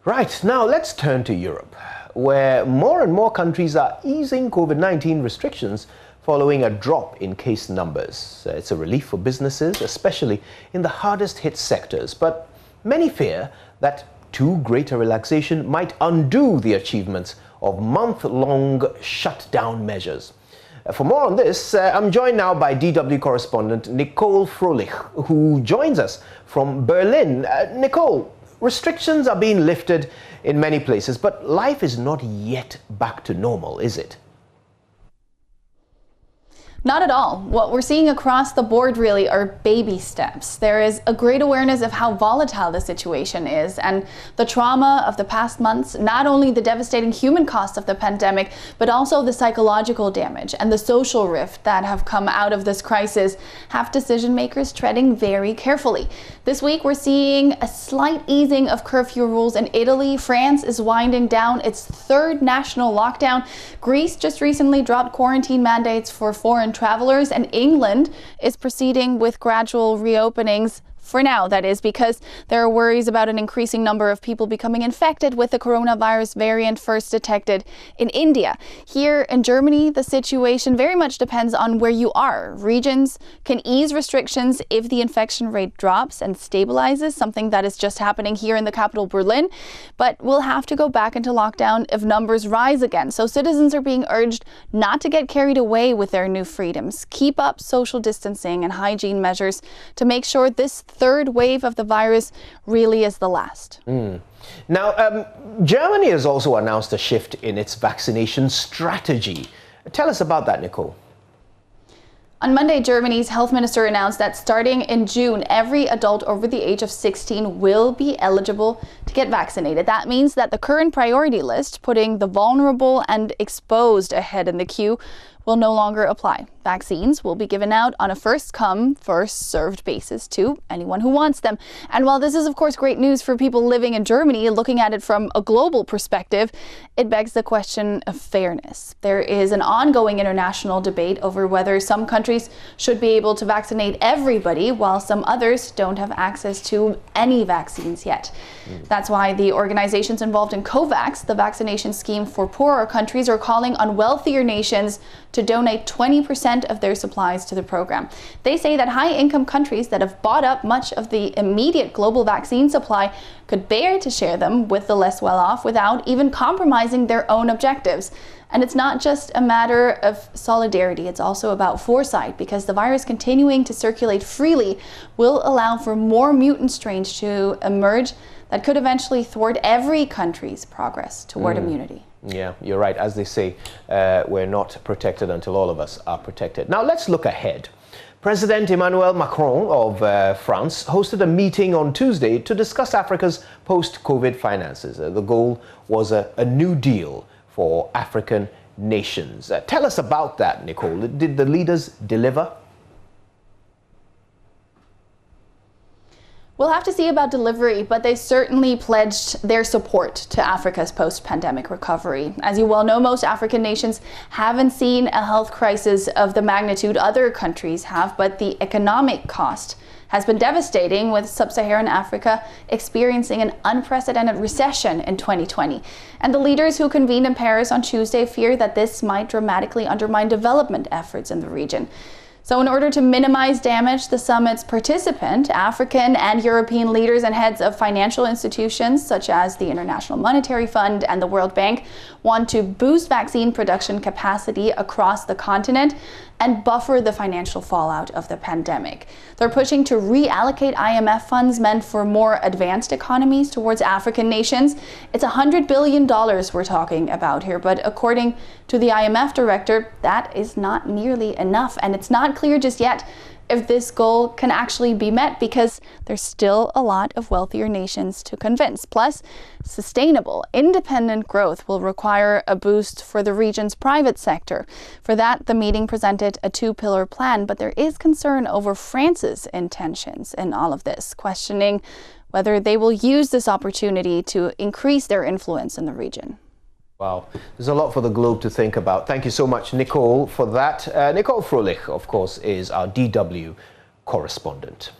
Right, now let's turn to Europe, where more and more countries are easing COVID-19 restrictions following a drop in case numbers. It's a relief for businesses, especially in the hardest hit sectors, but many fear that too great a relaxation might undo the achievements of month-long shutdown measures. For more on this, I'm joined now by DW correspondent Nicole Froelich, who joins us from Berlin. Nicole, restrictions are being lifted in many places, but life is not yet back to normal, is it? Not at all. What we're seeing across the board really are baby steps. There is a great awareness of how volatile the situation is and the trauma of the past months, not only the devastating human cost of the pandemic, but also the psychological damage and the social rift that have come out of this crisis have decision makers treading very carefully. This week we're seeing a slight easing of curfew rules in Italy. France is winding down its third national lockdown. Greece just recently dropped quarantine mandates for foreign travelers, and England is proceeding with gradual reopenings. For now, that is, because there are worries about an increasing number of people becoming infected with the coronavirus variant first detected in India. Here in Germany, the situation very much depends on where you are. Regions can ease restrictions if the infection rate drops and stabilizes, something that is just happening here in the capital, Berlin. But we'll have to go back into lockdown if numbers rise again. So citizens are being urged not to get carried away with their new freedoms. Keep up social distancing and hygiene measures to make sure this third wave of the virus really is the last. Now, Germany has also announced a shift in its vaccination strategy. Tell us about that, Nicole. On Monday, Germany's health minister announced that starting in June, every adult over the age of 16 will be eligible to get vaccinated. That means that the current priority list, putting the vulnerable and exposed ahead in the queue, will no longer apply. Vaccines will be given out on a first-come, first-served basis to anyone who wants them. And while this is, of course, great news for people living in Germany, looking at it from a global perspective, it begs the question of fairness. There is an ongoing international debate over whether some countries should be able to vaccinate everybody, while some others don't have access to any vaccines yet. That's why the organizations involved in COVAX, the vaccination scheme for poorer countries, are calling on wealthier nations to donate 20% of their supplies to the program. They say that high-income countries that have bought up much of the immediate global vaccine supply could bear to share them with the less well-off without even compromising their own objectives. And it's not just a matter of solidarity, it's also about foresight, because the virus continuing to circulate freely will allow for more mutant strains to emerge that could eventually thwart every country's progress toward immunity. Yeah, you're right. As they say, we're not protected until all of us are protected. Now let's look ahead. President Emmanuel Macron of France hosted a meeting on Tuesday to discuss Africa's post-COVID finances. The goal was a new deal for African nations. Tell us about that, Nicole. Did the leaders deliver? We'll have to see about delivery, but they certainly pledged their support to Africa's post-pandemic recovery. As you well know, most African nations haven't seen a health crisis of the magnitude other countries have, but the economic cost has been devastating, with sub-Saharan Africa experiencing an unprecedented recession in 2020. And the leaders who convened in Paris on Tuesday fear that this might dramatically undermine development efforts in the region. So in order to minimize damage, the summit's participant, African and European leaders and heads of financial institutions such as the International Monetary Fund and the World Bank want to boost vaccine production capacity across the continent and buffer the financial fallout of the pandemic. They're pushing to reallocate IMF funds meant for more advanced economies towards African nations. It's $100 billion we're talking about here, but according to the IMF director, that is not nearly enough, and it's not clear just yet if this goal can actually be met, because there's still a lot of wealthier nations to convince. Plus, sustainable, independent growth will require a boost for the region's private sector. For that, the meeting presented a two-pillar plan, but there is concern over France's intentions in all of this, questioning whether they will use this opportunity to increase their influence in the region. Wow, there's a lot for the globe to think about. Thank you so much, Nicole, for that. Nicole Froelich, of course, is our DW correspondent.